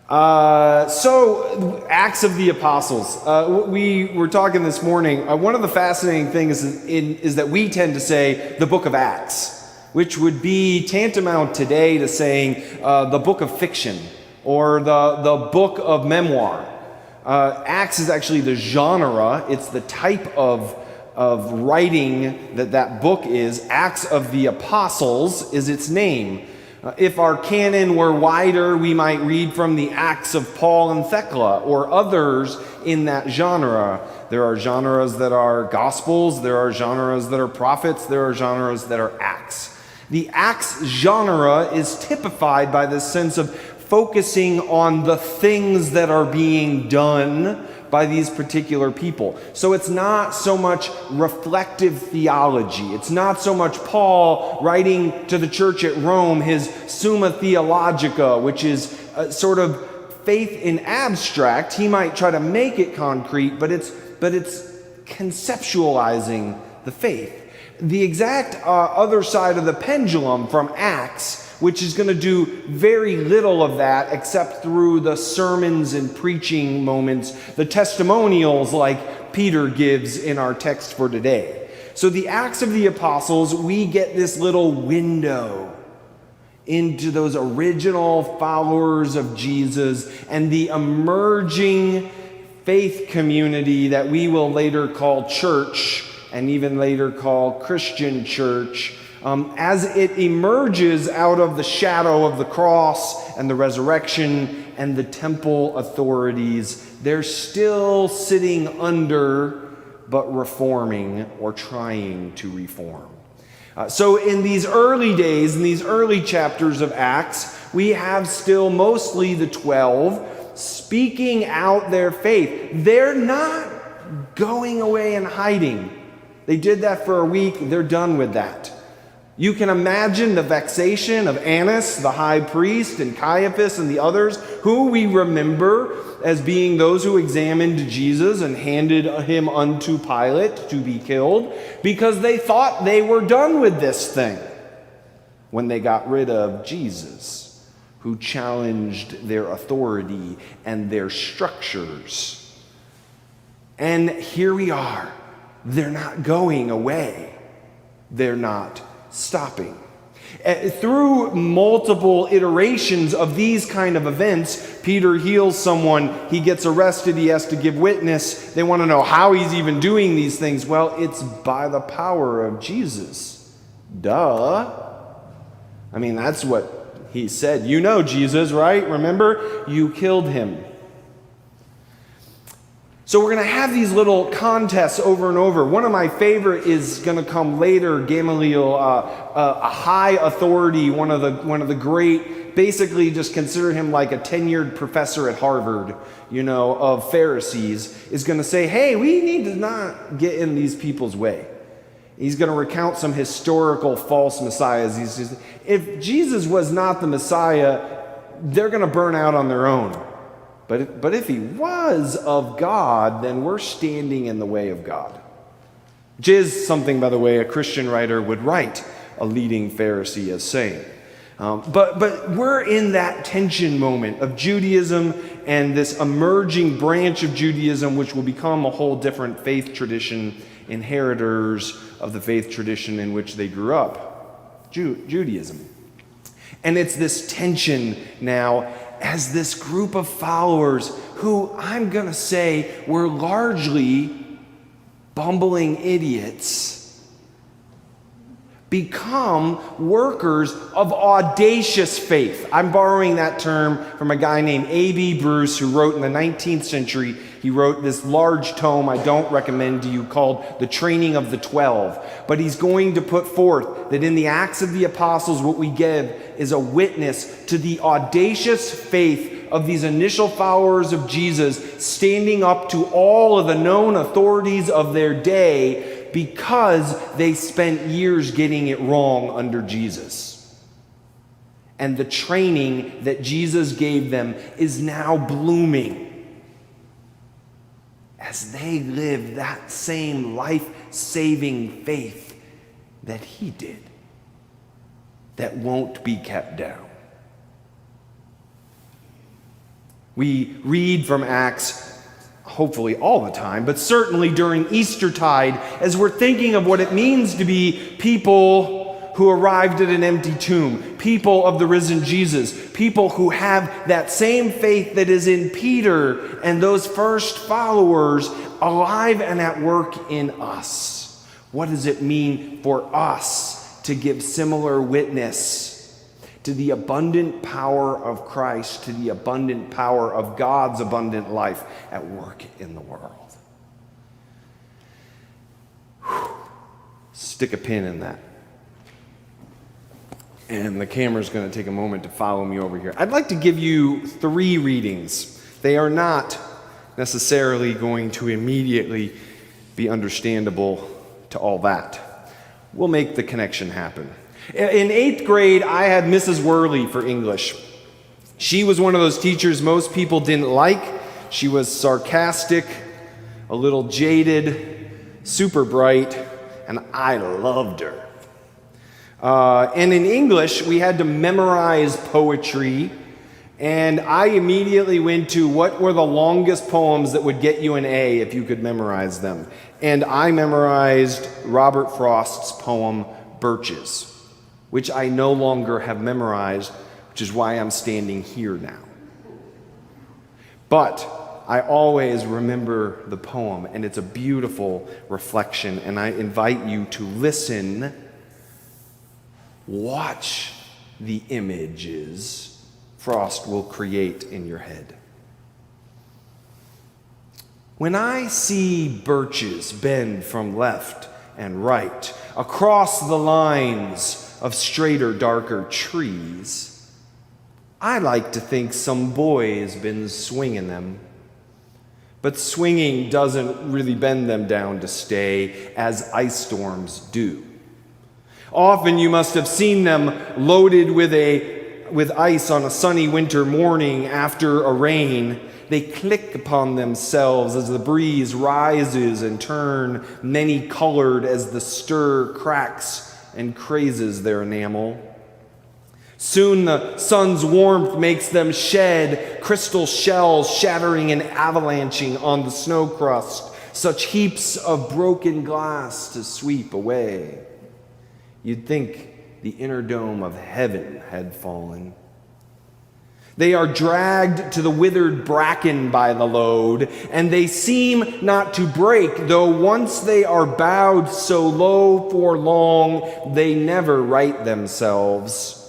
So, Acts of the Apostles. We were talking this morning. One of the fascinating things is that we tend to say the book of Acts, which would be tantamount today to saying the book of fiction or the book of memoir. Acts is actually the genre. It's the type of writing that book is. Acts of the Apostles is its name. If our canon were wider, we might read from the Acts of Paul and Thecla or others in that genre. There are genres that are Gospels, there are genres that are prophets, there are genres that are Acts. The Acts genre is typified by this sense of focusing on the things that are being done by these particular people. So it's not so much reflective theology. It's not so much Paul writing to the church at Rome his Summa Theologica, which is sort of faith in abstract. He might try to make it concrete, but it's conceptualizing the faith. The exact other side of the pendulum from Acts, which is going to do very little of that except through the sermons and preaching moments, the testimonials like Peter gives in our text for today. So the Acts of the Apostles, we get this little window into those original followers of Jesus and the emerging faith community that we will later call church and even later call Christian church, as it emerges out of the shadow of the cross and the resurrection and the temple authorities. They're still sitting under, but reforming or trying to reform. So in these early days, in these early chapters of Acts, we have still mostly the 12 speaking out their faith. They're not going away and hiding. They did that for a week. They're done with that. You can imagine the vexation of Annas, the high priest, and Caiaphas and the others, who we remember as being those who examined Jesus and handed him unto Pilate to be killed, because they thought they were done with this thing when they got rid of Jesus, who challenged their authority and their structures. And here we are. They're not going away. They're not stopping. Through multiple iterations of these kind of events, Peter heals someone, he gets arrested, he has to give witness. They want to know how he's even doing these things. Well, it's by the power of Jesus. Duh. I mean, that's what he said. You know Jesus, right? Remember? You killed him. So we're going to have these little contests over and over. One of my favorite is going to come later. Gamaliel, a high authority, one of the great, basically just consider him like a tenured professor at Harvard, of Pharisees, is going to say, hey, we need to not get in these people's way. He's going to recount some historical false messiahs. He says, if Jesus was not the Messiah, they're going to burn out on their own. But if he was of God, then we're standing in the way of God. Which is something, by the way, a Christian writer would write a leading Pharisee as saying. But we're in that tension moment of Judaism and this emerging branch of Judaism, which will become a whole different faith tradition, inheritors of the faith tradition in which they grew up, Judaism. And it's this tension now as this group of followers who I'm going to say were largely bumbling idiots become workers of audacious faith. I'm borrowing that term from a guy named A.B. Bruce who wrote in the 19th century. He wrote this large tome I don't recommend to you called The Training of the 12. But he's going to put forth that in the Acts of the Apostles, what we give is a witness to the audacious faith of these initial followers of Jesus, standing up to all of the known authorities of their day because they spent years getting it wrong under Jesus. And the training that Jesus gave them is now blooming as they live that same life-saving faith that he did, that won't be kept down. We read from Acts, hopefully all the time, but certainly during Eastertide, as we're thinking of what it means to be people who arrived at an empty tomb, people of the risen Jesus, people who have that same faith that is in Peter and those first followers alive and at work in us. What does it mean for us to give similar witness to the abundant power of Christ, to the abundant power of God's abundant life at work in the world? Whew. Stick a pin in that. And the camera's going to take a moment to follow me over here. I'd like to give you 3 readings. They are not necessarily going to immediately be understandable to all that. We'll make the connection happen. In 8th grade, I had Mrs. Worley for English. She was one of those teachers most people didn't like. She was sarcastic, a little jaded, super bright, and I loved her. And in English, we had to memorize poetry, and I immediately went to what were the longest poems that would get you an A if you could memorize them. And I memorized Robert Frost's poem, Birches, which I no longer have memorized, which is why I'm standing here now. But I always remember the poem, and it's a beautiful reflection, and I invite you to listen. Watch the images Frost will create in your head. When I see birches bend from left and right across the lines of straighter, darker trees, I like to think some boy's been swinging them. But swinging doesn't really bend them down to stay, as ice storms do. Often you must have seen them loaded with ice on a sunny winter morning after a rain. They click upon themselves as the breeze rises and turn many-colored as the stir cracks and crazes their enamel. Soon the sun's warmth makes them shed crystal shells, shattering and avalanching on the snow crust, such heaps of broken glass to sweep away. You'd think the inner dome of heaven had fallen. They are dragged to the withered bracken by the load, and they seem not to break, though once they are bowed so low for long, they never right themselves.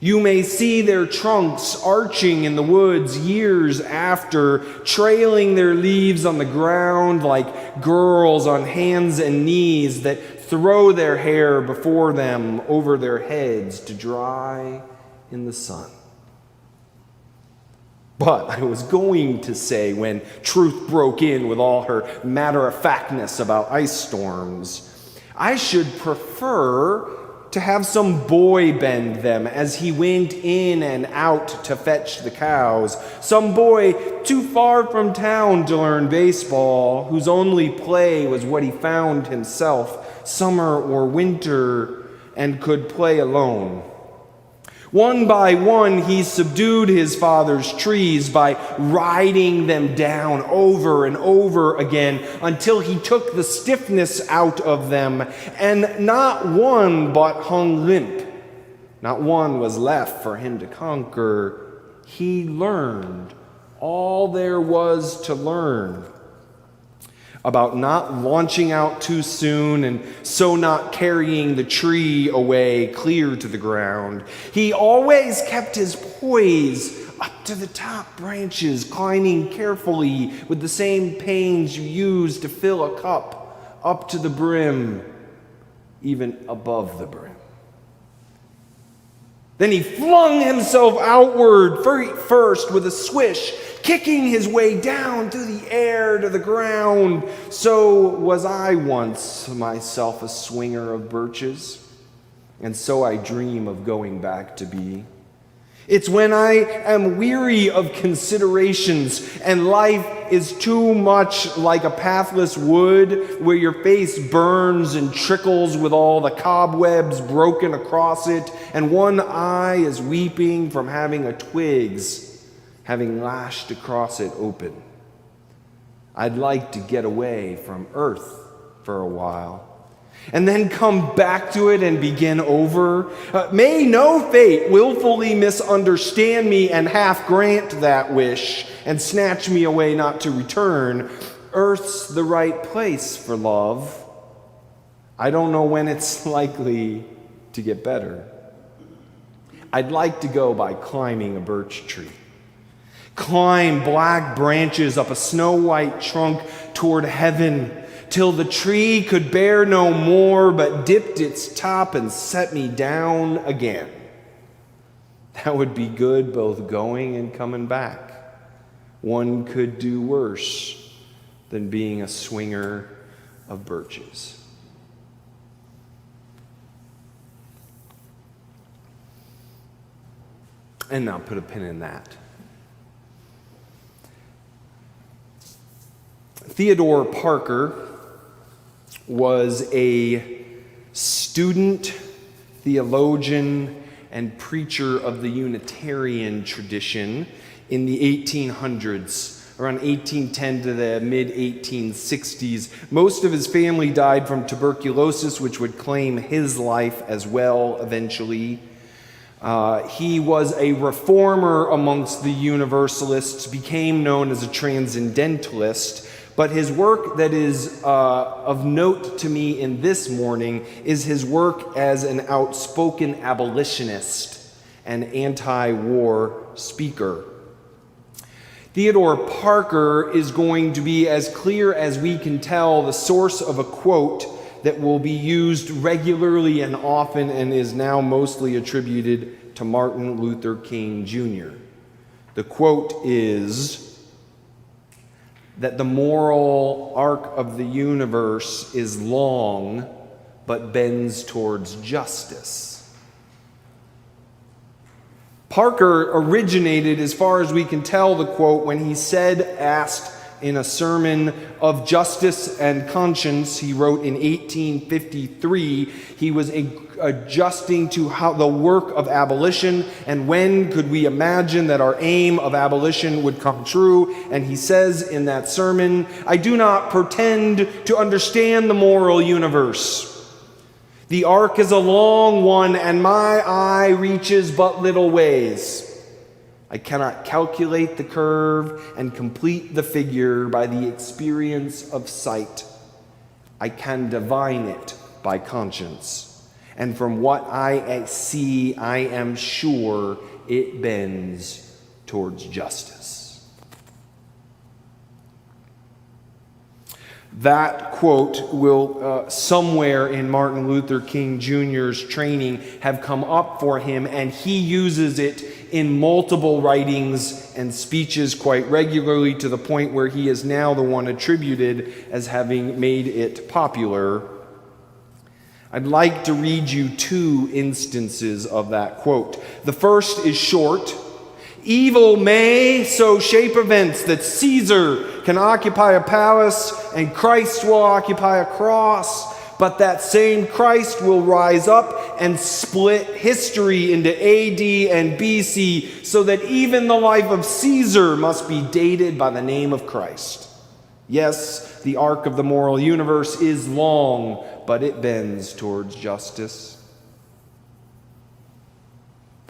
You may see their trunks arching in the woods years after, trailing their leaves on the ground like girls on hands and knees that throw their hair before them over their heads to dry in the sun. But I was going to say, when truth broke in with all her matter-of-factness about ice storms, I should prefer to have some boy bend them as he went in and out to fetch the cows. Some boy too far from town to learn baseball, whose only play was what he found himself, summer or winter, and could play alone. One by one, he subdued his father's trees by riding them down over and over again until he took the stiffness out of them, and not one but hung limp. Not one was left for him to conquer. He learned all there was to learn about not launching out too soon and so not carrying the tree away clear to the ground. He always kept his poise up to the top branches, climbing carefully with the same pains you use to fill a cup, up to the brim, even above the brim. Then he flung himself outward first with a swish, kicking his way down through the air to the ground. So was I once myself a swinger of birches, and so I dream of going back to be. It's when I am weary of considerations and life is too much like a pathless wood where your face burns and trickles with all the cobwebs broken across it, and one eye is weeping from having a twig's having lashed across it open. I'd like to get away from earth for a while, and then come back to it and begin over. May no fate willfully misunderstand me and half grant that wish and snatch me away not to return. Earth's the right place for love. I don't know when it's likely to get better. I'd like to go by climbing a birch tree. Climb black branches up a snow-white trunk toward heaven till the tree could bear no more but dipped its top and set me down again. That would be good both going and coming back. One could do worse than being a swinger of birches. And now put a pin in that. Theodore Parker was a student, theologian, and preacher of the Unitarian tradition in the 1800s, around 1810 to the mid-1860s. Most of his family died from tuberculosis, which would claim his life as well eventually. He was a reformer amongst the Universalists, became known as a transcendentalist, but his work that is of note to me in this morning is his work as an outspoken abolitionist and anti-war speaker. Theodore Parker is going to be, as clear as we can tell, the source of a quote that will be used regularly and often and is now mostly attributed to Martin Luther King Jr. The quote is that the moral arc of the universe is long but bends towards justice. Parker originated, as far as we can tell, the quote when he asked in a sermon of justice and conscience. He wrote in 1853. He was adjusting to how the work of abolition and when could we imagine that our aim of abolition would come true. And he says in that sermon, "I do not pretend to understand the moral universe. The arc is a long one, and my eye reaches but little ways. I cannot calculate the curve and complete the figure by the experience of sight. I can divine it by conscience. And from what I see, I am sure it bends towards justice." That quote will somewhere in Martin Luther King Jr.'s training have come up for him, and he uses it in multiple writings and speeches quite regularly, to the point where he is now the one attributed as having made it popular. I'd like to read you two instances of that quote. The first is short. "Evil may so shape events that Caesar can occupy a palace and Christ will occupy a cross, but that same Christ will rise up and split history into AD and BC, so that even the life of Caesar must be dated by the name of Christ. Yes, the arc of the moral universe is long, but it bends towards justice."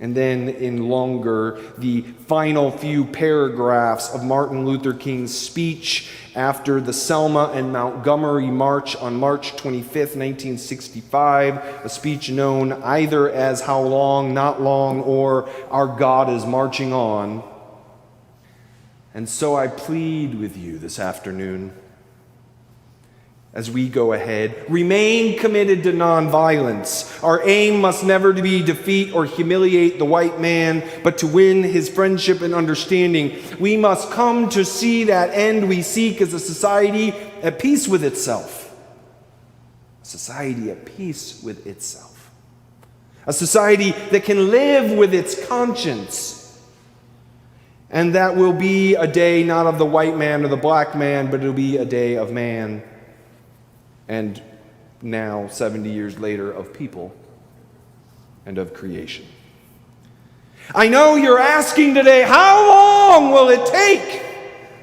And then in longer, the final few paragraphs of Martin Luther King's speech after the Selma and Montgomery March on March 25th, 1965, a speech known either as "How Long, Not Long," or "Our God is Marching On." And so I plead with you this afternoon, as we go ahead, remain committed to nonviolence. Our aim must never be to defeat or humiliate the white man, but to win his friendship and understanding. We must come to see that end we seek as a society at peace with itself. A society at peace with itself. A society that can live with its conscience. And that will be a day not of the white man or the black man, but it'll be a day of man. And now, 70 years later, of people and of creation. I know you're asking today, how long will it take?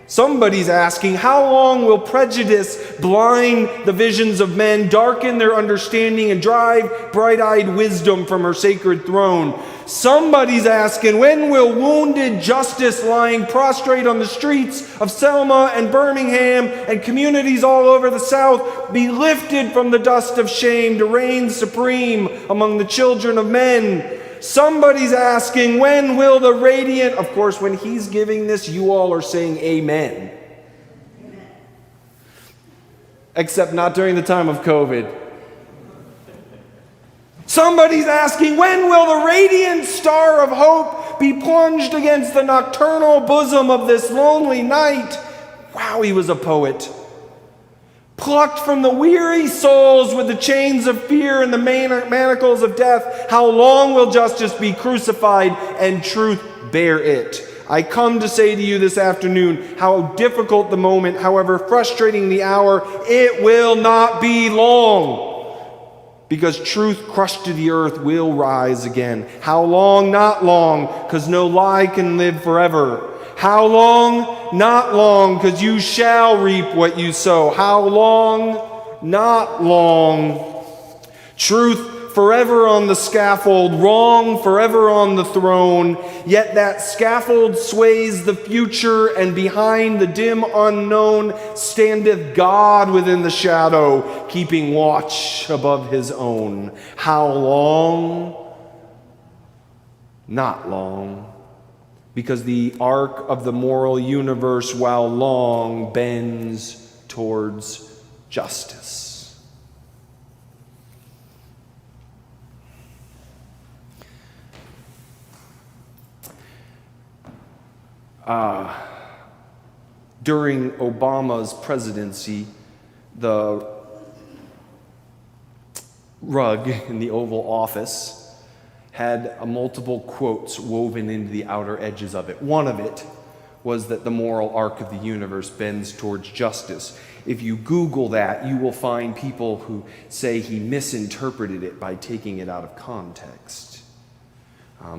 Somebody's asking, how long will prejudice blind the visions of men, darken their understanding, and drive bright-eyed wisdom from her sacred throne? Somebody's asking, when will wounded justice lying prostrate on the streets of Selma and Birmingham and communities all over the South be lifted from the dust of shame to reign supreme among the children of men? Somebody's asking, when will the radiant... Of course, when he's giving this, you all are saying amen. Except not during the time of COVID. Somebody's asking, when will the radiant star of hope be plunged against the nocturnal bosom of this lonely night? Wow, he was a poet. Plucked from the weary souls with the chains of fear and the manacles of death, how long will justice be crucified and truth bear it? I come to say to you this afternoon, how difficult the moment, however frustrating the hour, it will not be long. Because truth crushed to the earth will rise again. How long? Not long, because no lie can live forever. How long? Not long, because you shall reap what you sow. How long? Not long. Truth forever on the scaffold, wrong forever on the throne. Yet that scaffold sways the future, and behind the dim unknown standeth God within the shadow, keeping watch above his own. How long? Not long. Because the arc of the moral universe, while long, bends towards justice. During Obama's presidency, the rug in the Oval Office had multiple quotes woven into the outer edges of it. One of it was that the moral arc of the universe bends towards justice. If you Google that, you will find people who say he misinterpreted it by taking it out of context.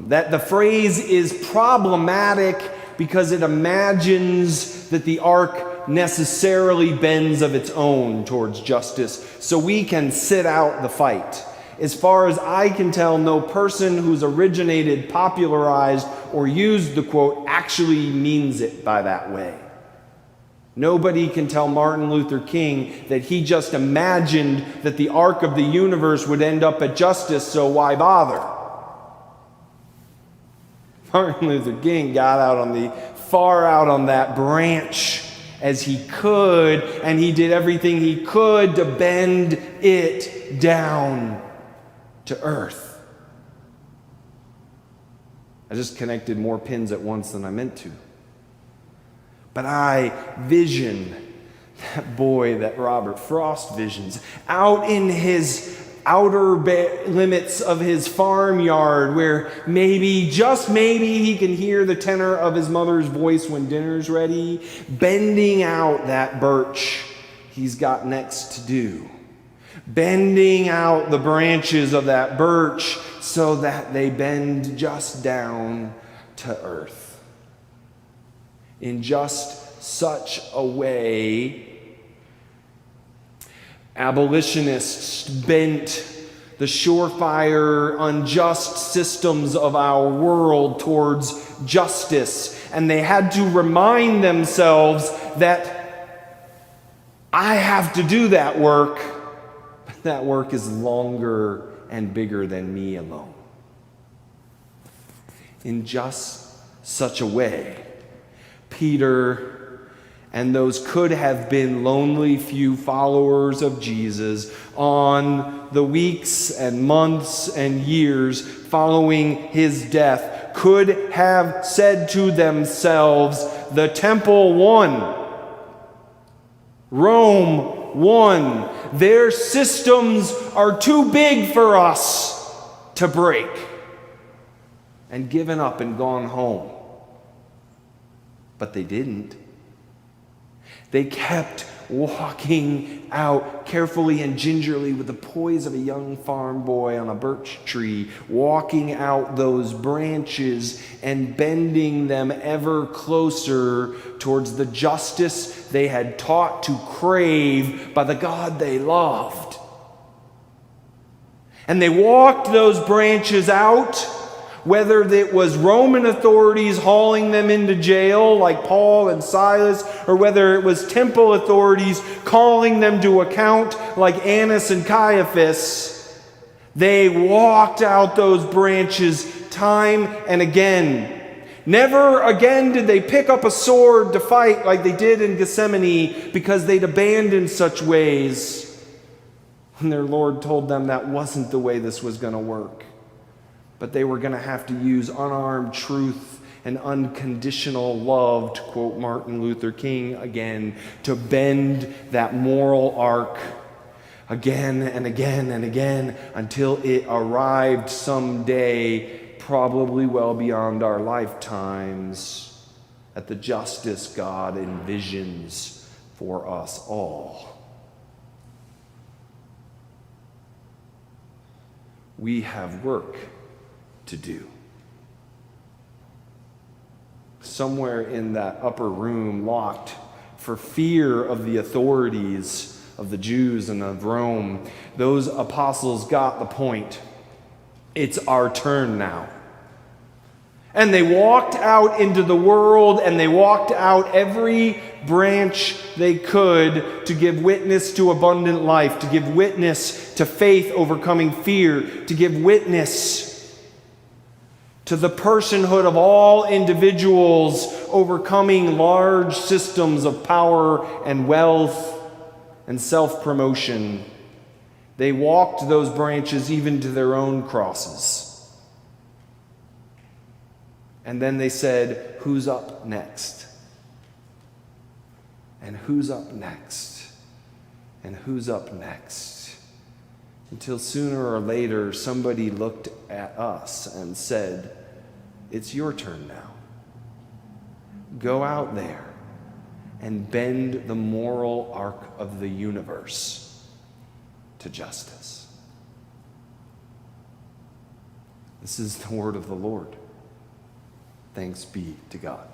That the phrase is problematic because it imagines that the arc necessarily bends of its own towards justice, so we can sit out the fight. As far as I can tell, no person who's originated, popularized, or used the quote actually means it by that way. Nobody can tell Martin Luther King that he just imagined that the arc of the universe would end up at justice, so why bother? Martin Luther King got far out on that branch as he could, and he did everything he could to bend it down to earth. I just connected more pins at once than I meant to. But I vision that boy that Robert Frost visions out in his outer limits of his farmyard, where maybe, just maybe, he can hear the tenor of his mother's voice when dinner's ready, bending out that birch he's got next to do. Bending out the branches of that birch so that they bend just down to earth. In just such a way, abolitionists bent the surefire, unjust systems of our world towards justice, and they had to remind themselves that I have to do that work. That work is longer and bigger than me alone. In just such a way, Peter and those could have been lonely few followers of Jesus on the weeks and months and years following his death could have said to themselves, the temple won. Rome won. Their systems are too big for us to break. And given up and gone home. But they didn't. They kept walking out carefully and gingerly with the poise of a young farm boy on a birch tree, walking out those branches and bending them ever closer towards the justice they had taught to crave by the God they loved. And they walked those branches out, whether it was Roman authorities hauling them into jail like Paul and Silas, or whether it was temple authorities calling them to account like Annas and Caiaphas. They walked out those branches time and again. Never again did they pick up a sword to fight like they did in Gethsemane, because they'd abandoned such ways when their Lord told them that wasn't the way this was going to work. But they were going to have to use unarmed truth and unconditional love, to quote Martin Luther King again, to bend that moral arc again and again and again until it arrived someday, probably well beyond our lifetimes, at the justice God envisions for us all. We have work to do. Somewhere in that upper room, locked for fear of the authorities of the Jews and of Rome, those apostles got the point. It's our turn now. And they walked out into the world, and they walked out every branch they could to give witness to abundant life, to give witness to faith overcoming fear, to give witness to the personhood of all individuals overcoming large systems of power and wealth and self-promotion. They walked those branches even to their own crosses. And then they said, who's up next? And who's up next? And who's up next? Until sooner or later, somebody looked at us and said, it's your turn now. Go out there and bend the moral arc of the universe to justice. This is the word of the Lord. Thanks be to God.